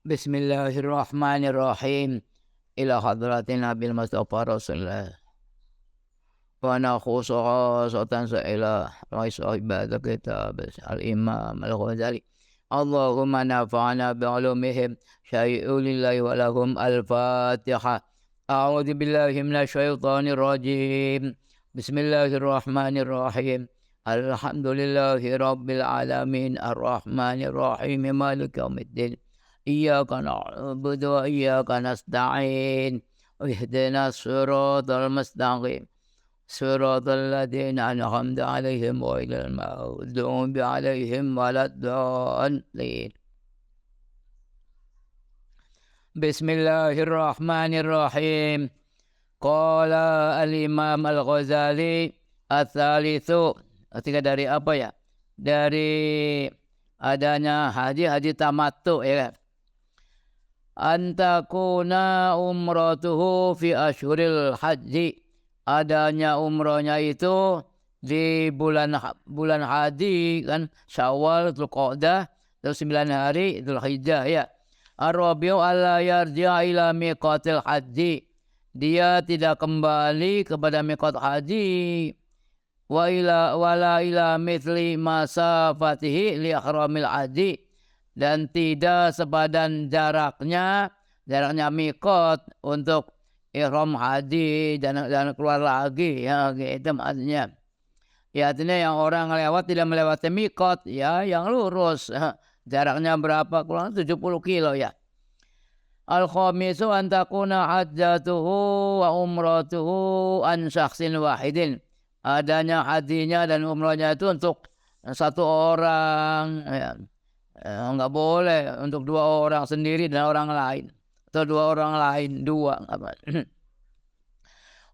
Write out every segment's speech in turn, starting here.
Bismillahirrahmanirrahim. Ila hadratin Nabil Mustafa Rasulullah. Wa nakhusu khasatan ila raisa ibadah kitab al-imam al-Ghazali. Allahumma nafa'na bi'ulumihim syai'u lillahi wa lahum al-Fatihah. A'udzu billahi minasy syaithanir rajim. Bismillahirrahmanirrahim. Alhamdulillahi rabbil alamin arrahmanir rahim maliki yaumiddin. Iyyaka na'budu wa iyyaka nasta'in. Ihdinas siratal mustaqim. Siratal ladzina an'amta 'alaihim ghairil maghdubi 'alaihim waladdallin. Bismillahirrahmanirrahim. Qala al-Imam Al-Ghazali ats-tsalitsu. Ketika dari apa ya? Dari adanya haji tamattu ya kan. Antakuna umratuhu fi asyhuril haji. Adanya umrohnya itu di bulan haji kan, Syawal, Dzulqa'dah, terus 9 hari Dzulhijjah ya. Ar-Rabi'u alla yarji'a ila miqatil haji. Dia tidak kembali kepada miqat haji. Wala ila mithli masafatihi li ihramil haji. Dan tidak sepadan jaraknya miqat untuk ihram haji dan keluar lagi ya, gitu maksudnya. Ya artinya yang orang lewat tidak melewati miqat ya, yang lurus. Jaraknya berapa? Kurang 70 kilo ya. Al-khamisu an takuna hajjatuhu wa umratuhu an syakhsin wahidin. Adanya hajinya dan umrahnya itu untuk satu orang ya. Enggak boleh untuk dua orang sendiri dan orang lain, atau dua orang lain dua.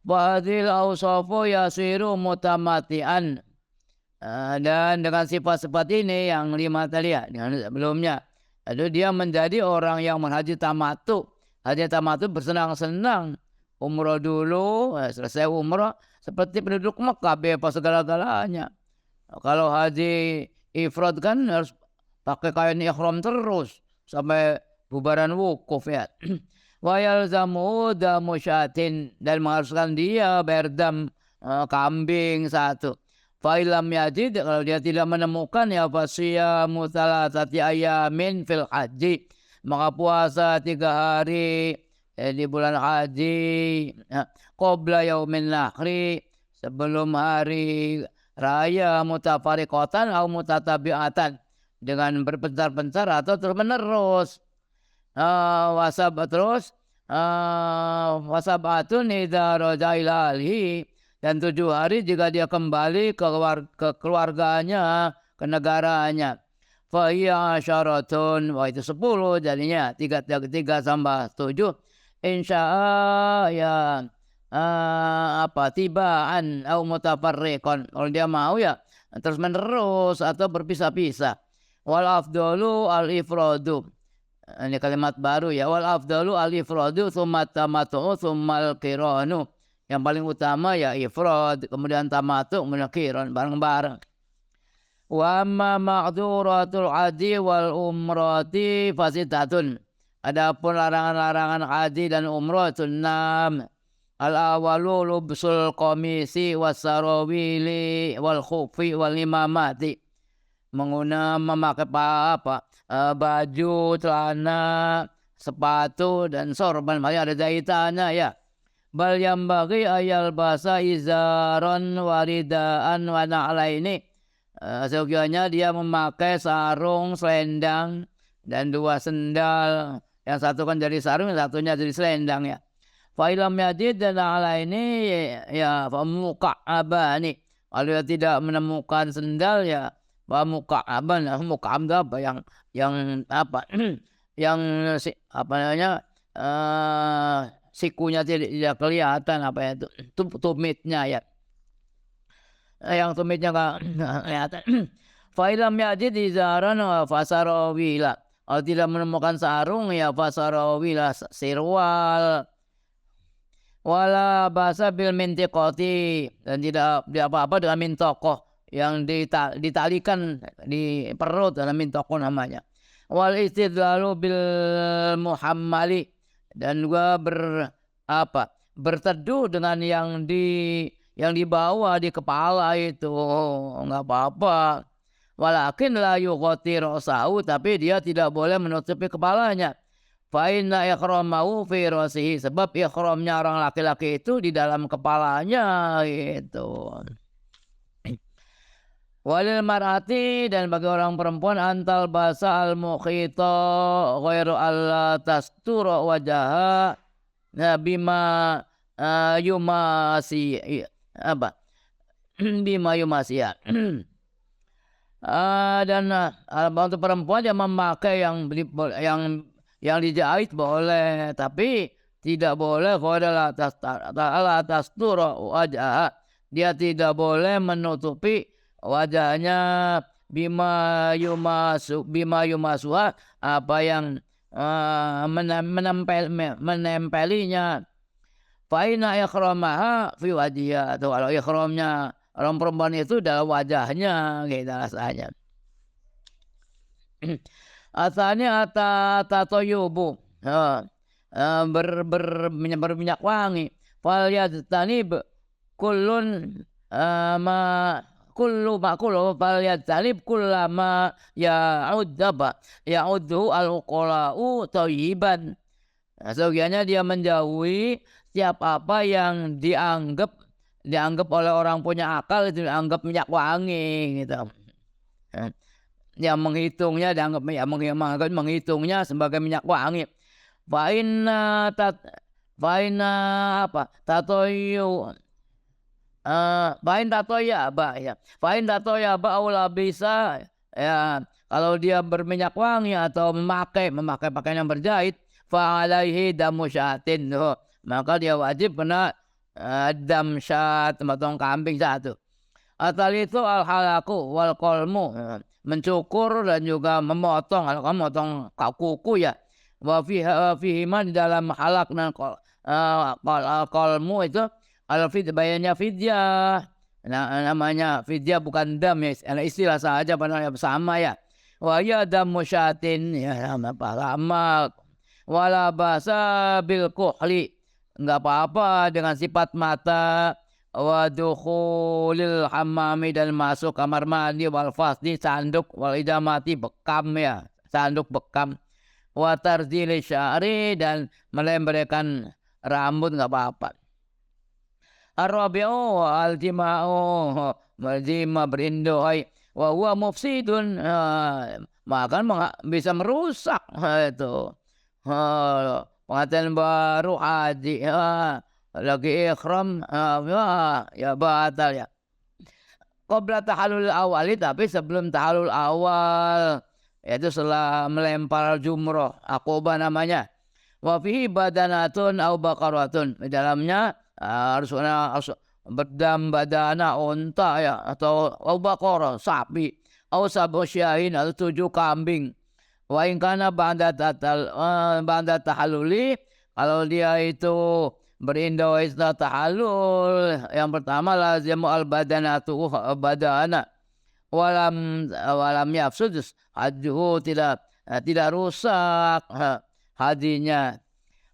Wadil awsafu yasiru mutamatian. Dan dengan sifat-sifat ini yang 5 tadi ya, dengan sebelumnya, itu dia menjadi orang yang menghaji tamattu. Haji tamattu bersenang-senang, umroh dulu, selesai umroh seperti penduduk Mekah, bebas segala-galanya. Kalau haji ifrad kan harus pakai kain ihram terus sampai bubaran wukuf ya. Wa yalzamu damu syatin, dan mengharuskan dia bayar dam kambing 1. Fa illam yajid, kalau dia tidak menemukan ya fasiyamu thalathati ayamin fil haji, maka puasa 3 hari di bulan haji. Qabla yaumin nahri, sebelum hari raya, mutafariqatan atau mutatabi'atan, dengan berpencar-pencar atau terus menerus. Wasabatun idza raja ila ahlihi, dan 7 hari jika dia kembali ke keluarganya, ke negaranya. Fa hiya asyaratun, wah itu 10 jadinya, 3 tambah 7 insya'a ya tibaan au mutafarriqan, kalau dia mau ya terus menerus atau berpisah-pisah. Wal afdalu al ifradu, ini kalimat baru ya. Wal afdalu al ifradu tsumma tamattu tsumma al qiranu. Yang paling utama ya ifrad, kemudian tamattu, kemudian qiran, bareng-bareng. Wa amma ma'dzuratul haji wal umrati fasitatun. Adapun larangan-larangan haji dan umrah itu 6. Al awalu lubsul qamisi wasarawili wal khufi wal imamati. Memakai baju, celana, sepatu dan sorban, makanya ada jahitannya ya. Bal yang bagi ayal basa izaron waridaan wa na'laini. Seyogianya dia memakai sarung, selendang dan 2 sendal. Yang satu kan jadi sarung, yang satunya jadi selendang ya. Fa ilam yajid dan na'laini ya fa muka'abani. Kalau dia tidak menemukan sendal ya wa muka'aban. Muka'ab itu apa? Yang apa? Yang apa namanya? Sikunya tidak kelihatan, apa ya itu? Tumitnya ya. Yang tumitnya enggak kelihatan. Fa ilam yajid izaran wa fasarawila. Kalau tidak menemukan sarung ya fasarawila, sirwal. Wala basa bil mintiqati, dan tidak apa-apa dengan mintokoh yang ditalikan di perut, dalam mintokoh namanya. wal istidlalu bil muhammali, dan juga berteduh dengan yang dibawa di kepala itu nggak apa-apa. Walakin la yughati ra'sahu, tapi dia tidak boleh menutupi kepalanya. Fa inna ihramahu fi ra'sihi, sebab ihramnya orang laki-laki itu di dalam kepalanya gitu. Walil mar'ati, dan bagi orang perempuan, antal basa al mukhita ghairu alla tastura wajaha bima yumasi apa bima yumasi ya. Dan untuk perempuan yang memakai yang dijahit boleh, tapi tidak boleh ghairu alla tastura wajaha, dia tidak boleh menutupi wajahnya bima yumasuha, apa yang menempelinya. Fa inna ikhramaha fi wajhiha, atau kalau ikhramnya orang perempuan itu dalam wajahnya gitu rasanya. Asalnya tatoyubu, berminyak wangi. Fal yajtanib kullun ma kullu fal yajtanib kullama ya'udhu al-uqala'u thayyiban. Sebagiannya dia menjauhi setiap apa yang dianggap oleh orang punya akal itu dianggap minyak wangi gitu. Yang menghitungnya dianggap menghitungnya sebagai minyak wangi. Fa inna tatoyu Fain tatoya ba'ula bisa ya, kalau dia berminyak wangi atau memakai pakaian yang berjahit, fa alaihi damu syatin, maka dia wajib kena dam syat, potong kambing satu. Atal itu al halaku wal kolmu, mencukur dan juga memotong. Kalau kamu memotong kuku ya, wa fihi di dalam halak dan kolmu itu bayarnya fidyah. Nah, namanya fidyah bukan dam ya, istilah saja padahal sama ya. Wa ya damu syatin ya, sama. Wala basa bil kuhli, enggak apa-apa dengan sifat mata. Wa dukhulil hammami, dan masuk kamar mandi, wal fasdi sanduk, wal idamati bekam ya, sanduk bekam. Wa tarzili sya'ri, dan melemparkan rambut enggak apa-apa. Ar-rabi'u al-jima'u, jima berindohai, wa huwa mufsidun, maka bisa merusak itu. Pengantin baru haji lagi ikhram ya batal ya. Qabla tahallul awali, tapi sebelum tahallul awal, yaitu setelah melempar jumroh aqobah namanya. Wa fihi badanatun au baqaratun, di dalamnya harus berdam badana unta ya, atau baqarah sapi, au sabu syahin, atau 7 kambing. Wa in kana ba'da tahalluli, kalau dia itu berindah setelah tahallul, yang pertama lazimu al badanatu badana walam yafsud hajjuhu, tidak rusak hajinya.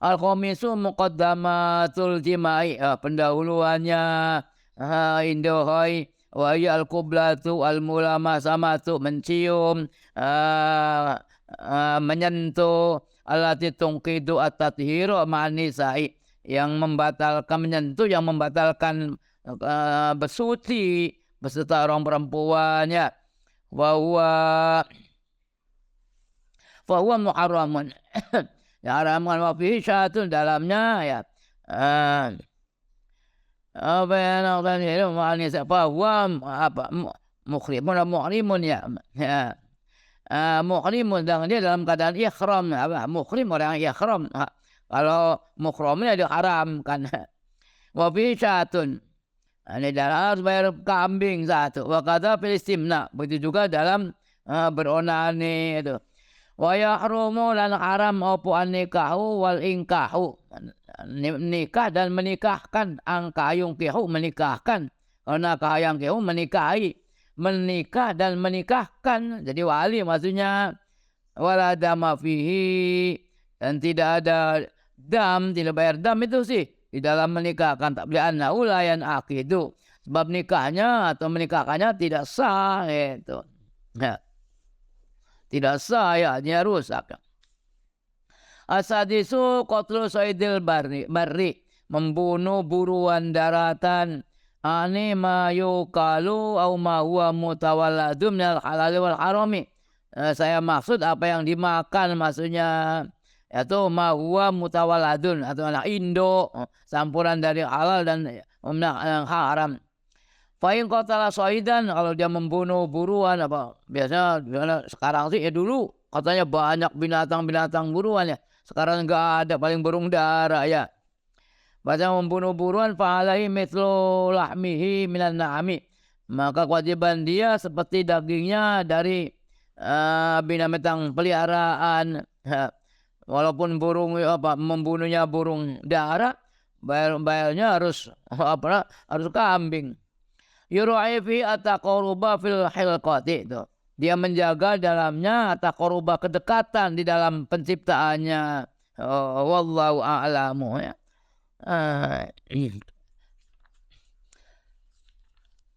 Al khamisu muqaddamatul jima'i, pendahuluannya indohai, wa ya al qiblatu al mulamasamatu, mencium, menyentuh, allati tungqidu at-tathiru ma'nisai, yang membatalkan bersuci beserta orang perempuannya. Wa huwa muharramun, ya haramkan. Wa fihi syatun, dalamnya ya apa yang itu ma'nisai, fa huwa muhrimun ya, muhrimun, dan dia dalam keadaan ikhram. Muhrim orang ikhram, kalau muhramnya diharamkan. Wa fi syatun, ini dalam harus bayar kambing satu. Wa kadza fil istimna, begitu juga dalam beronani itu. Wa yahrumu, lan haram opo an-nikahu wal inkahu, nikah dan menikahkan. Angkayung kihu, menikahkan. Nakah yang kihu, menikahi. Menikah dan menikahkan, jadi wali maksudnya. wala dama fihi, dan tidak ada dam, tidak bayar dam itu sih di dalam menikahkan. Tak boleh anna ulayan akidu, sebab nikahnya atau menikahkannya tidak sah itu. Ya, tidak sah ya, dia rusak. Asadisu qatlu saidil barri, membunuh buruan daratan. Ani ma yukalu au ma huwa mutawalladun minal halal wal harami. Saya maksud apa yang dimakan, maksudnya yaitu ma huwa mutawaladun atau anak Indo, campuran dari halal dan yang haram. Fa'in qatala soidan, kalau dia membunuh buruan apa biasanya sekarang sih ya, dulu katanya banyak binatang-binatang buruan ya. Sekarang enggak ada, paling burung dara ya. Baca membunuh buruan fa'alaihi mithlu lahmihi minan na'ami, maka kewajiban dia seperti dagingnya dari binatang peliharaan. Walaupun burung apa membunuhnya burung dara, bayarnya harus harus kambing. Yur'i fi ataqaruba fil hilqati, itu dia menjaga dalamnya ataqaruba, kedekatan di dalam penciptaannya. Wallahu a'lamu ya.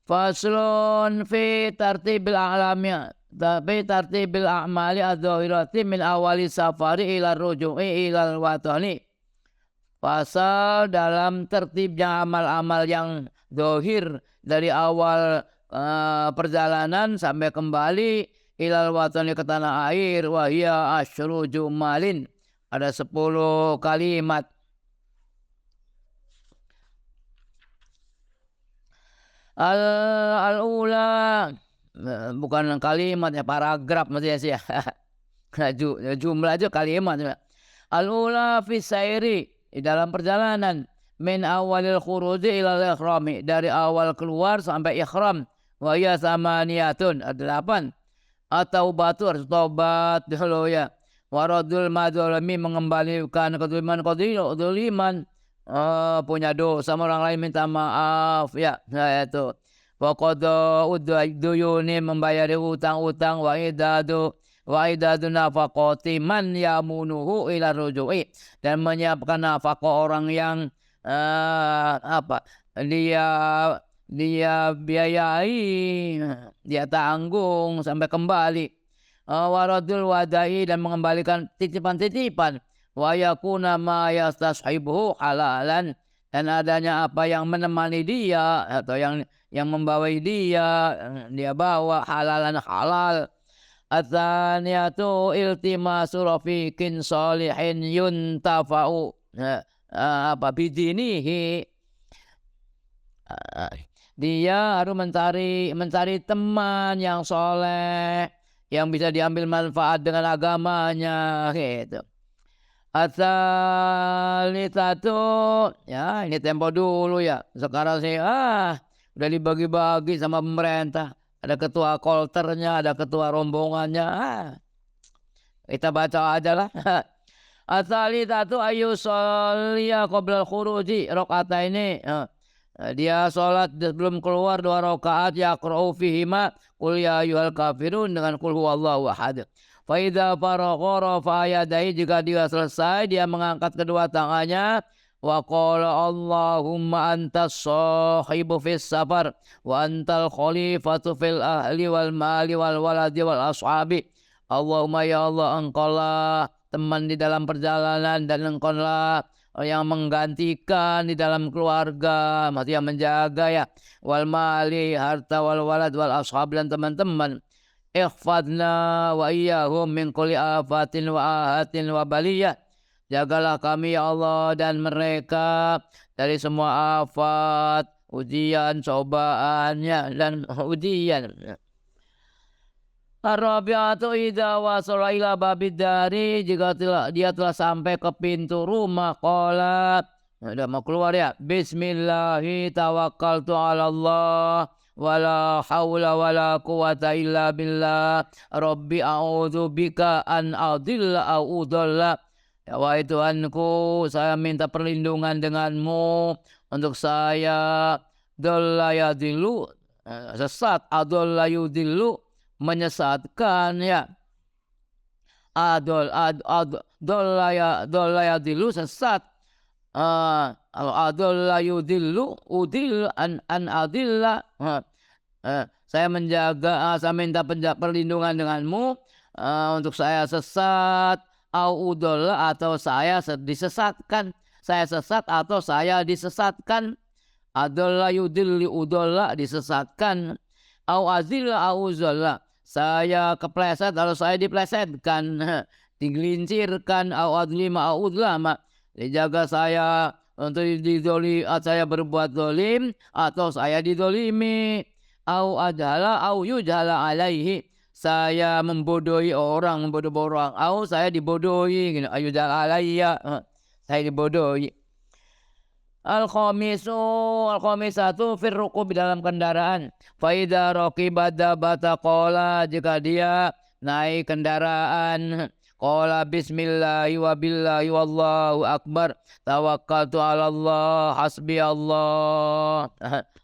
Faslun fi tartibil a'lamnya, tapi tartibil a'mali adz-dzahirati min awali safari ila ruju'i ila watani. Pasal dalam tertibnya amal-amal yang zahir dari awal perjalanan sampai kembali ilal watani, ke tanah air. Wahia asyru jumalin, ada 10 kalimat. Al-ula, bukan kalimat ya, paragraf maksudnya sih ya. Jumlah aja kalimat. Al-ula fi sairi, di dalam perjalanan. Min awalil khuruji ilal ikhrami, dari awal keluar sampai ikhram. Wa ya samaniyatun, ada 8. Atau batu, harus tobat dulu ya. Waradul madzalimi, mengembalikan keduliman. Punya dosa sama orang lain, minta maaf ya. Nah itu. Wa qada uduyuni, membayari utang-utang. Wa idadu nafaqati man yamunuhu ila ruju'i, dan menyiapkan nafkah orang yang dia biayai, dia tanggung sampai kembali. Waradul wadai, dan mengembalikan titipan-titipan. Wa yakuna ma yastashibuhu halalan, dan adanya apa yang menemani dia atau yang membawai dia bawa halalan halal. Atsaniyatu iltimasu rafiqin salihin yuntafa'u bidinihi, dia harus mencari teman yang soleh yang bisa diambil manfaat dengan agamanya gitu. Asalitatu, ya ini tempo dulu ya. Sekarang sih udah dibagi-bagi sama pemerintah. Ada ketua kolternya, ada ketua rombongannya. Kita baca aja lah. Asalitatu ayu sholliya qoblal khuruji rakaataini. Dia sholat sebelum keluar 2 rakaat, yaqra'u fihima qul ya ayyuhal kafirun dengan qul huwallahu ahad. Fa idza faragha rafa'a yadayhi, jika dia selesai dia mengangkat kedua tangannya. Wa qala Allahumma antas sahibu fis safar wa antal khalifatu fil ahli wal mali wal waladi wal ashabi. Allahumma ya Allah, engkaulah teman di dalam perjalanan dan engkaulah yang menggantikan di dalam keluarga, maksudnya menjaga ya. Wal mali, harta, wal walad wal ashab, dan teman-teman. Ikhfadna wa iyyahum min kulli afatin wa ahatin wa baliyah. Jagalah kami ya Allah dan mereka dari semua afat, ujian, cobaannya dan ujian. Ar-rabi'atu idza wasala ila babid dari, jika dia telah sampai ke pintu rumah, qala, udah mau keluar ya, bismillahi tawakkaltu 'ala Allah wala haula wala quwata illa billah rabbi a'udzu bika an adilla au udalla. Ya wahai Tuhanku, saya minta perlindungan denganmu untuk saya dhalla yadillu, sesat, adalla yudillu, menyesatkan ya. dolla yadillu sesat. Adolla yudillu udil an adilla. Saya minta perlindungan denganmu untuk saya sesat, au udolla atau saya disesatkan. Saya sesat atau saya disesatkan. Adolla yudilli udolla disesatkan. Au azilla au zolla saya kepleset atau saya diplesetkan. Digelincirkan. Au adlima au udlama dijaga saya untuk saya berbuat dolim atau saya didolimi. Au adalah au yujala alaihi saya membodohi orang, au saya dibodohi gitu. Ayujala alaiya saya dibodohi. Al-khamisatu fir rukub dalam kendaraan. Fa idza raqiba dabbata qala jika dia naik kendaraan qala bismillahi wa billahi wallahu akbar tawakkaltu 'ala Allah hasbi Allah.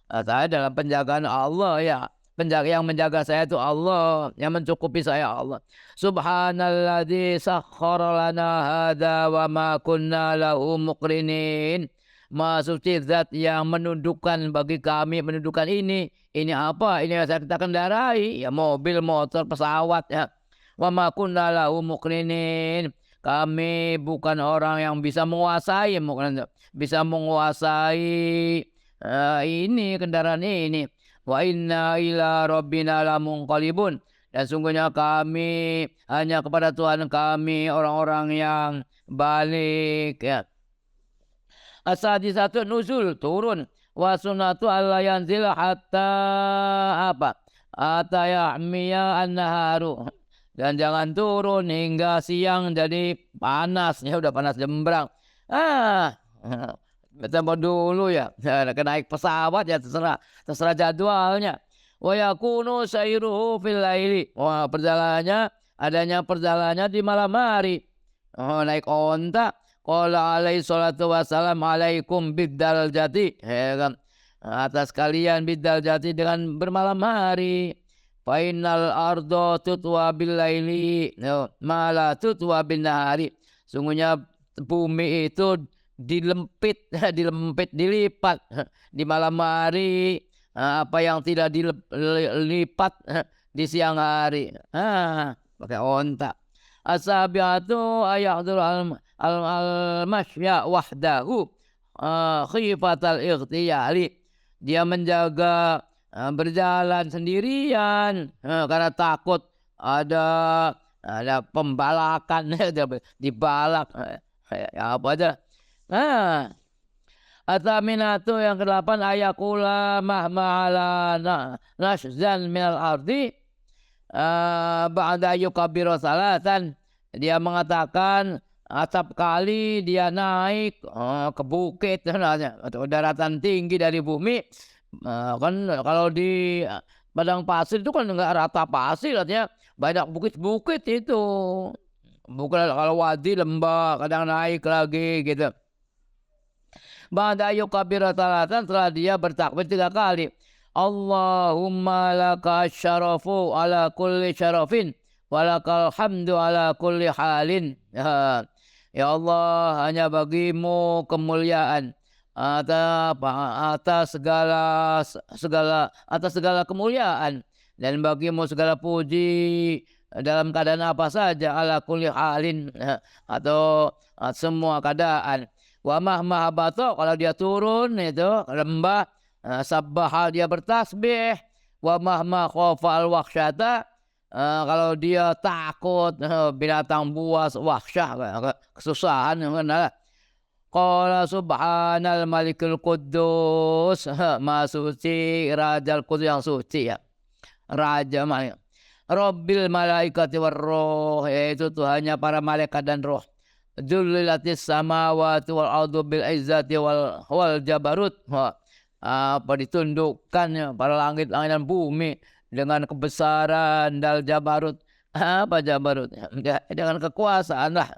Saya dalam penjagaan Allah ya. Yang menjaga saya itu Allah, yang mencukupi saya Allah. Subhanalladzi sakhkhara lana hadza wa ma kunna lahu muqrinin. Maha suci zat yang menundukkan bagi kami menundukkan ini apa? Ini yang kita kendarai ya, mobil, motor, pesawat ya. Wa ma kunna lahu muqrinin. Kami bukan orang yang bisa menguasai ini kendaraan ini. Wa inna ila rabbina lamunqalibun. Dan sungguhnya kami hanya kepada Tuhan kami orang-orang yang balik ya. As-sadisatu nuzul turun. Wa sunnatu alla yanzila hatta ya'miya an-naharu. Dan jangan turun hingga siang jadi panas. Ya udah panas jembrang. Tempo dulu ya. Naik pesawat ya terserah jadwalnya. Wa yakunu sayruhu fil laili. Wah, adanya perjalanannya di malam hari. Naik onta. Qala alaihi salatu wassalam alaikum biddal jati. Ya kan? Atas kalian biddal jati dengan bermalam hari. Fainal ardo tutwa bil laili mala tutwa bin nahari. Sungguhnya bumi itu dilipat di malam hari. Apa yang tidak dilipat di siang hari. Pakai onta. As-sabiatu ayahdul al-mashya wahdahu khifatal ikhtiyari. Dia menjaga berjalan sendirian karena takut ada pembalakan dibalak ya apa aja. Ataminatu yang ke-8 ayakula mahma'ala nashzan minal ardi ba'da yukabiru salatan. Dia mengatakan atap kali dia naik ke bukit atau daratan tinggi dari bumi. Kan kalau di padang pasir itu kan enggak rata pasir, artinya banyak bukit-bukit itu. Bukan kalau wadi lembah kadang naik lagi gitu. Ba'da yukabiru salatan setelah dia bertakbir 3 kali. Allahumma laka syarafu ala kulli syarafin walakal hamdu ala kulli halin. Ya Allah, hanya bagimu kemuliaan atas segala kemuliaan, dan bagimu segala puji dalam keadaan apa saja, ala kulli halin atau semua keadaan. Wa mahma habata, kalau dia turun itu lembah sabbah dia bertasbih. Wa mahma khafa al-wakhsyata, kalau dia takut binatang buas wakhsyah kesusahan lah. Qala subhanal malikul quddus, maha suci raja al-qudus yang suci ya. Raja Malik. Rabbil malaikati warroh, yaitu Tuhannya para malaikat dan roh. Dzullilatis samawati wal ardu bil izzati wal jabarut. Ditundukkan para langit dan bumi dengan kebesaran dan jabarut. Apa jabarut? Dengan kekuasaan lah.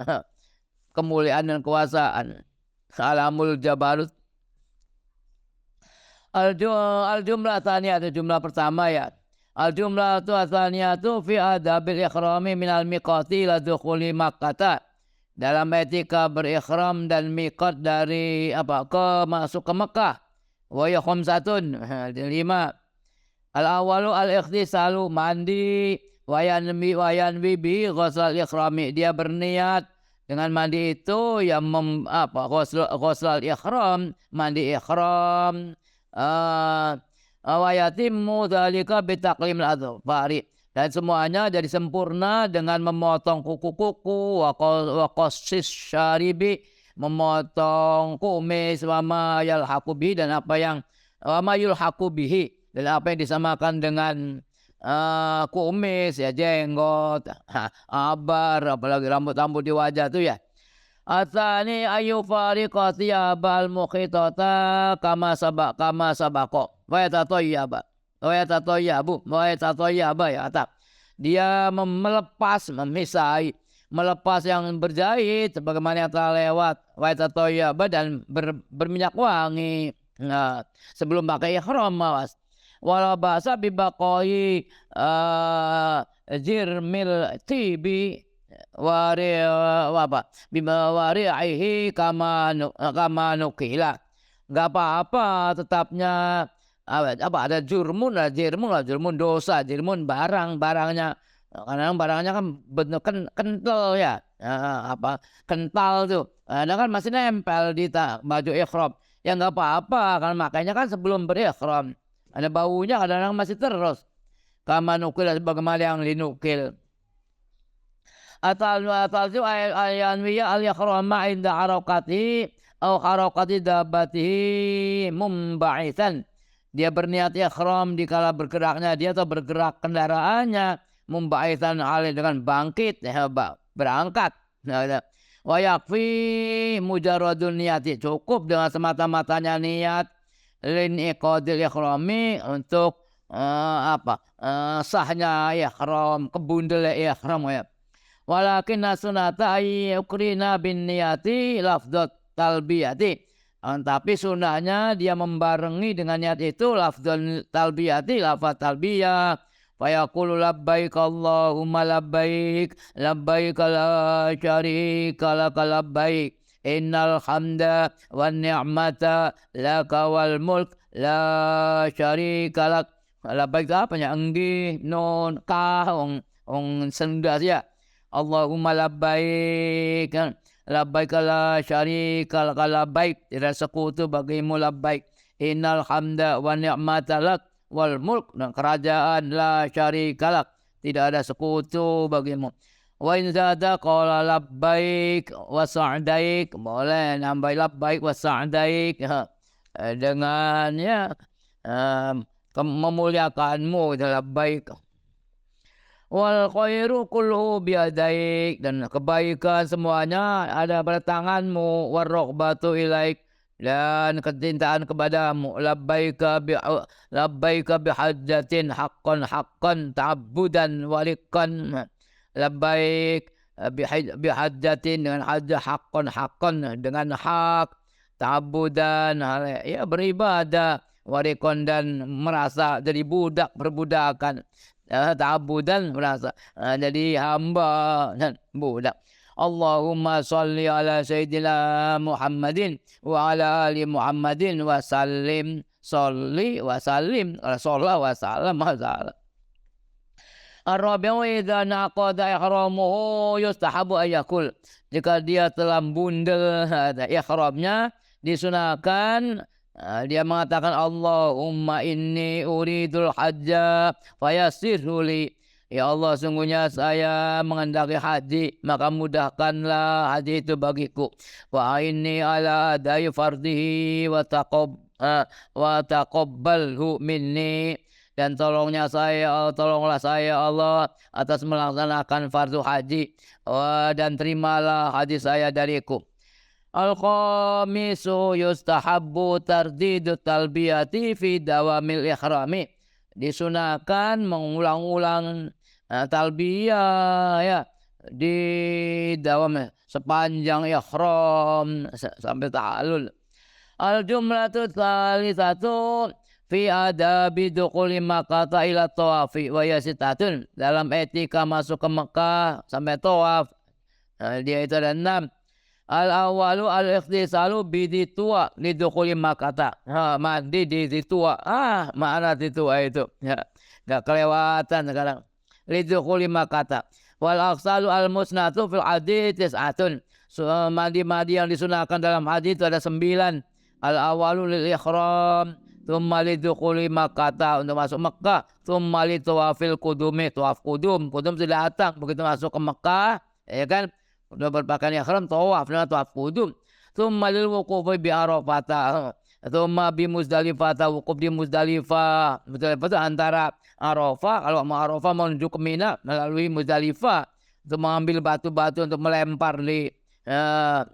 Kemuliaan dan kekuasaan. Alamul jabarut. Al-jumlah tani atau jumlah pertama ya. Al jumlatu atsaniyatu fi adabil ikhrami minal miqati la dukhuli Makkah. Dalam etika berikhram dan miqat dari masuk ke Mekah. Wa ya khamsatun 5. Al awalu al ikhtisalu mandi wayanwi bi ghusl ikhrami. Dia berniat dengan mandi itu yang ghusl ikhram, mandi ikhram. Wa yatimmu dzalika bi taqlimil adfari. Dan semuanya jadi sempurna dengan memotong kuku-kuku wa qassis syaribi, memotong kumis, wa ma yalhaqu bihi, dan apa yang wa ma yulhaqu bihi, dan apa yang disamakan dengan kumis, ya jenggot, abar, apalagi rambut-rambut di wajah tuh ya. Atsani ayu fariqati abal mukhitata kama sabaqo wa yatatayyaba ya atap. Dia melepas yang berjahit sebagaimana yang telah lewat, wa yatatayyaba, dan berminyak wangi. Nah, sebelum pakai ihram mawas. Wala ba'sa bi baqai jirmil tibi wari'ihi kama nukila. Enggak apa-apa tetapnya ada jurmun dosa, jirmun barangnya. Karena barangnya kan benar kental ya. Kental tuh. Nah, kan masih nempel di baju ihram. Ya enggak apa-apa, kan makanya kan sebelum berihram ada baunya kadang-kadang masih terus. Kama nukil, sebagaimana yang dinukil. Atal ayanwiya al-ikhrama inda harakati au harakati dabatihi mumba'ithan. Dia berniat ikhram dikala bergeraknya dia atau bergerak kendaraannya, mumba'ithan alih dengan bangkit, berangkat. Wa yakfi mujarradun niyati, cukup dengan semata-matanya niat lin iqadil ikhrami, untuk sahnya ihram, kebundel ihram ya. Walakin sunata yukrina bin niyati lafdzat talbiyati. Tapi sunahnya dia membarengi dengan niat itu lafdzul talbiyati, lafaz talbiyah. Fa yaqulu labbaik Allahumma labbaik labbaik la syarika lak labbaik innal hamda wan ni'mata laka wal mulk la syarika lak. Labbaik apa ya? Enggi nun ka ong senda ya. Allahumma labbaik labbaik la syarika lak labbaik, tidak sekutu bagimu labbaik. Innal hamda wa ni'mata lak wal mulk, dan kerajaan la syarika lak, tidak ada sekutu bagimu. Wa in zada qala labbaik wa sa'daik, boleh nambah labbaik wa sa'daik dengan ya memuliakanmu, labbaik. Wal khairu kulluhu biadaik, dan kebaikan semuanya ada pada tanganmu. Warroghbatu ilaik, dan kecintaan kepadamu. Labbaika bihajjatin haqqan ta'abbudan walikan. Labbaik bihajjatin, dengan hajjah, haqqan dengan hak, ta'abbudan ya beribadah, warikon dan merasa jadi budak, perbudakan. Ta'abbudan merasa jadi hamba dan budak. Allahumma salli ala sayyidina Muhammadin wa ala ali Muhammadin wa sallim, salli wa sallim, rasulullah wa sallam wa sallam. Ar-rabi'u idza naqada ihramuhu yustahabu ayyakul. Jika dia telah bundel ihramnya, disunahkan dia mengatakan Allahumma inni uridul hajja fayassirhuli. Ya Allah, sungguhnya saya menghendaki haji, maka mudahkanlah haji itu bagiku. Wa inni ala adai fardihi wa taqabbalhu minni. Dan tolonglah saya Allah atas melaksanakan fardu haji, dan terimalah haji saya dariku. Al-khamisu yustahabbu tardidu talbiyati fi dawamil ikhrami. Disunahkan mengulang-ulang talbiyah ya di dawam, sepanjang ikhram sampai ta'allul. Al-jumlatu tsalitsatu fi adabi dukhuli Makkah ila tawafi wa yasitatun, dalam etika masuk ke Mekah sampai tawaf. Dia itu ada 6. Al awalu al ikhtisalu bidi tua lidukhuli Makkah. Mandi di tua. Mana di tua itu? Ya, enggak kelewatan sekarang. Lidukhuli Makkah. Wal aksalu al musnatu fil hadits tis'atun. Mandi-mandi yang disunahkan dalam hadis itu ada 9. Al awalu lil ikhram, tsumma lidukhuli Makkah, untuk masuk Mekah, tsumma li tawafil qudumi, tawaf qudum sudah datang begitu masuk ke Mekah, ya kan, udah berpakaian ihram, tawaf, nah tawaf qudum, tsumma lil wuqufi bi Arafah, tsumma bi Muzdalifah, wukuf di Muzdalifah. Muzdalifah itu antara Arafah, kalau mau Arafah menuju ke Mina melalui Muzdalifah untuk mengambil batu-batu untuk melempar di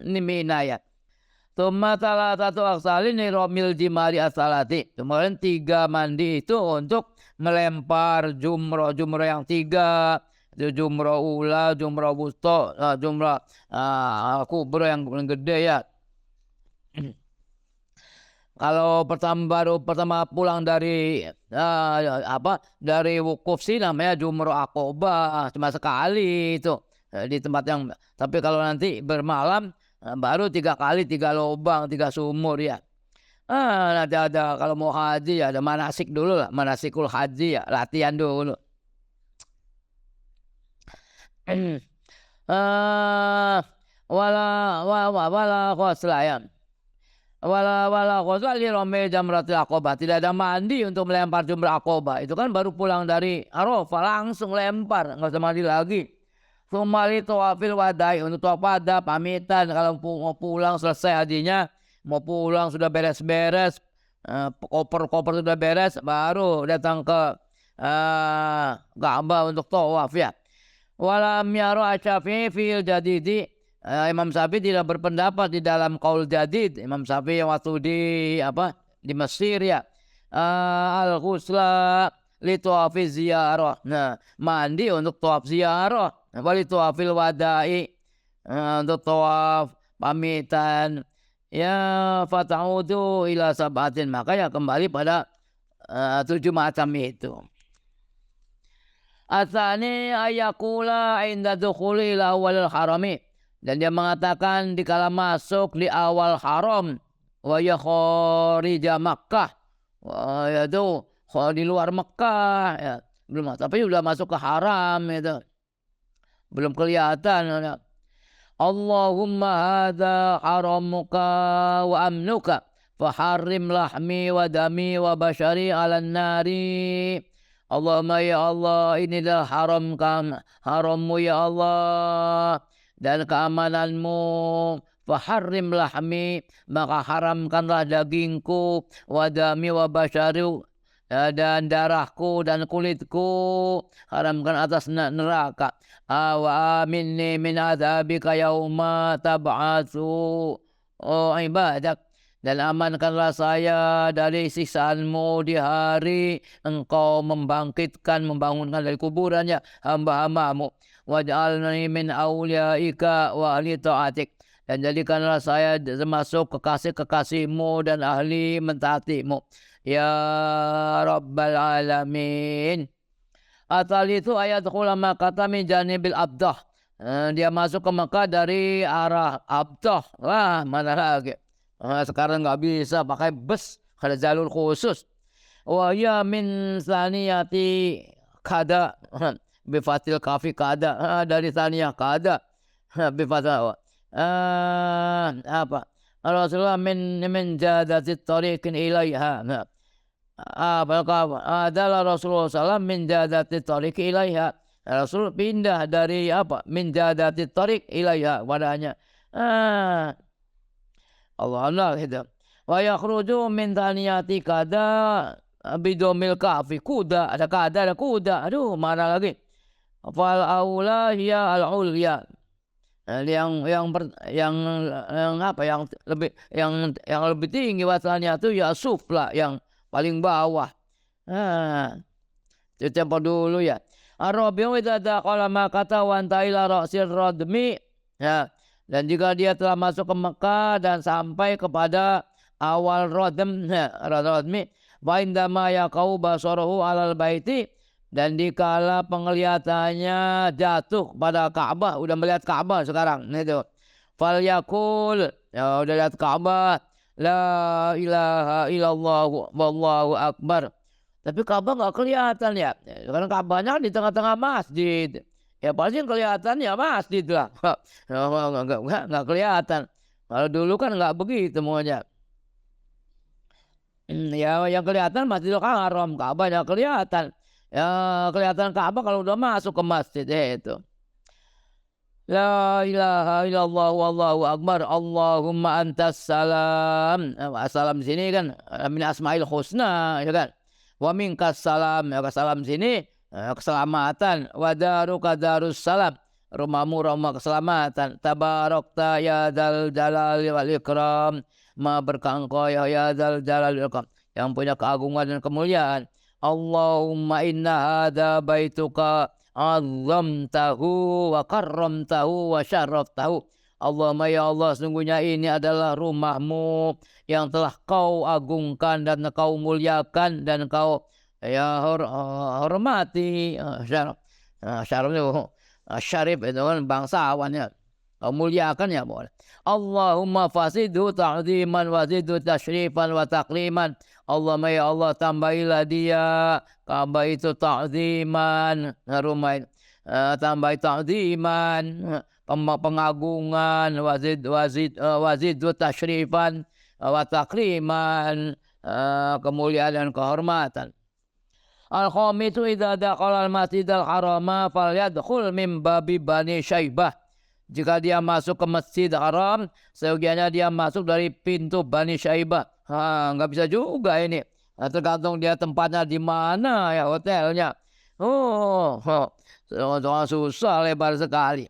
ini Mina ya. Tsumma salatatu aksalin romil jimari asalati. Kemudian 3 mandi itu untuk melempar jumroh yang 3. Itu jumroh ula, jumroh wusta, jumroh kubro yang gede ya. Kalau pertama pulang dari dari wukuf sih namanya jumroh Aqobah, cuma sekali itu di tempat yang, tapi kalau nanti bermalam baru 3 kali, 3 lubang, 3 sumur ya. Nanti ada kalau mau haji ya ada manasik dulu lah, manasikul haji ya, latihan dulu. Wala ghusla ya. Wala ghusla li ramil jamratil aqobah. Tidak ada mandi untuk melempar jumrah Aqobah. Itu kan baru pulang dari Arafah langsung lempar, enggak usah mandi lagi. Tsumma li tawafil wadai, untuk tawaf wada, pamitan kalau mau pulang selesai hajinya, mau pulang sudah beres-beres, koper-koper sudah beres, baru datang ke Ka'bah untuk tawaf ya. Walam yara Asy-Syafi'i fil jadidi, Imam Syafi'i tidak berpendapat di dalam qaul jadid. Imam Syafi'i yang waktu di Mesir ya, al ghusla li tawafi ziyarah. Nah, mandi untuk tawaf ziyarah. Wali tawafil wadai, untuk tawaf pamitan ya, fata'udu ila sab'atin, maka ya kembali pada 7 macam itu. Atsani ayakula inda dukhuli ila awalil harami, dan dia mengatakan dikala masuk di awal haram, wa ya kharija Makkah, yaitu di luar Mekah ya, belum, tapi sudah masuk ke haram itu belum kelihatan. Allahumma hadza haramuka wa amnuka faharrim lahmi wa dami wa bashari 'alan nari. Allahumma ya Allah, inilah harammu ya Allah dan keamananmu. Faharrim lahmi, maka haramkanlah dagingku, wa dami wa bashari, dan darahku dan kulitku, haramkan atas neraka. Wa aminni min adzabika yauma tab'atsu ibadak, dan amankanlah saya dari siksaanmu di hari engkau membangunkan dari kuburannya hamba-hambamu. Waj'alni min awliyaika wa ahli ta'atik, dan jadikanlah saya termasuk kekasih-kekasihmu dan ahli mentaatimu ya Rabbal Alamin. Atal itu ayat ulama kata min janibil Abdah, dia masuk ke Mekah dari arah Abdah. Wah, mana lagi, sekarang nggak bisa pakai bus, ada jalur khusus. Wa ya min saniyati kada bifatil kafi kada, dari saniyah kada bifatil Rasulullah min jadatit tariqin ilaiha. Adalah Rasulullah SAW min jadati tariq ilaiha. Rasul pindah dari min jadati tariq ilaiha padanya. Allah gitu. Wa yakhruju min thaniyati kada bidomil kafi, kuda, ada kada ada kuda. Aduh, mana lagi? Fal aula hiya al ulya. Yang lebih tinggi wasalnya itu ya sufla, yang paling bawah. Itu tempo dulu ya. Arabiyu idza qala kata wa anta ila ra'sir radmi. Ya. Dan jika dia telah masuk ke Mekah dan sampai kepada awal radmi, Fa indama yaqau basaruhu 'alal baiti, dan dikala penglihatannya jatuh pada Ka'bah, udah melihat Ka'bah sekarang itu. Falyaqul, ya udah lihat Ka'bah, la ilaha illallah wallahu akbar. Tapi Ka'bah nggak kelihatan ya. Karena Ka'bahnya kan di tengah-tengah masjid. Ya pasti yang kelihatan ya masjid lah. Nggak kelihatan. Kalau dulu kan nggak begitu semuanya. Ya yang kelihatan Masjidil Haram, Ka'bahnya kelihatan. Ya kelihatan Ka'bah kalau udah masuk ke masjid itu. La ilaha illallah wallahu akbar. Allahumma antas salam. Salam di sini kan min asmail husna, ya kan. Wa minkas salam, ya salam sini keselamatan. Wa daruka darus salam, rumahmu rumah keselamatan. Tabarakta ya dzal jalali wal ikram, ma berkah engkau ya dzal jalali wal ikram, yang punya keagungan dan kemuliaan. Allahumma inna hadza baituka azzamtahu wa karramtahu wa syarraftahu. Allahumma ya Allah, sungguhnya ini adalah rumahmu yang telah kau agungkan dan kau muliakan dan kau ya hormati. Syaraf itu syarif itu kan bangsawan ya. Kau muliakan ya boleh. Allahumma fasidhu ta'ziman wa zidhu tashrifan wa takliman. Allahumma ya Allah, tambahilah dia Ka'bah itu ta'ziman, rumah tambahi ta'ziman, pengagungan, wazid tashrifan wa takliman, kemuliaan dan kehormatan. Al-khamisu idza dakhala al-masjidal harama falyadkhul min babi Bani Syaibah. Jika dia masuk ke Masjid Haram, seyogianya dia masuk dari pintu Bani Syaibah. Nggak bisa juga ini. Tergantung dia tempatnya di mana ya, hotelnya. Susah, lebar sekali.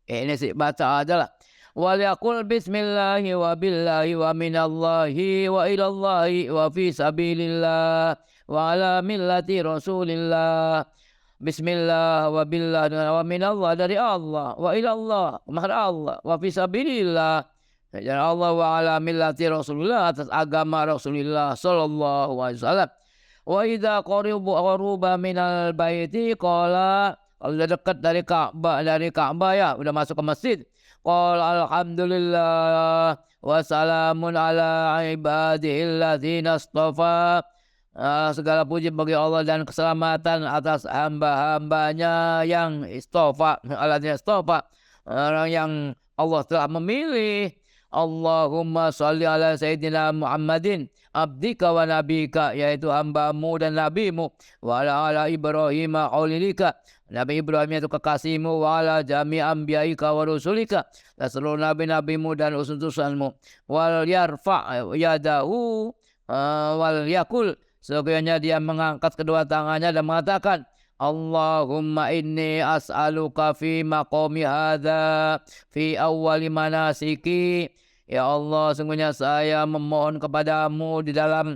Ini sih baca aja lah. Waliyaqul bismillahi wa billahi wa minallahi wa ilallahi wa fi sabilillah wa ala millati rasulillah. Bismillah wa billah wa minallah, dari Allah, wa ilallah kepada Allah, wa fi sabilillah, dari Allah, wa ala millati Rasulullah, atas agama Rasulullah sallallahu alaihi wasallam. Wa idza qaruba minal baiti qala, kalau udah dekat dari Ka'bah ya, udah masuk ke masjid, qala alhamdulillah wa salamun ala ibadihi alladzina istafa. Segala puji bagi Allah dan keselamatan atas hamba-hambanya yang istofa, orang yang Allah telah memilih. Allahumma sholli ala sayyidina Muhammadin abdika wa nabika, yaitu hambamu dan nabimu, wa ala Ibrahim khalilika, Nabi Ibrahim itu kekasihmu, wa ala jami anbiyaika wa rusulika, dan seluruh nabi-nabimu dan utusanmu. Wal yarfa yadahu wal yakul, sekiranya dia mengangkat kedua tangannya dan mengatakan, Allahumma inni as'aluka fi maqami hadza fi awwali manasiki. Ya Allah, sungguhnya saya memohon kepadamu di dalam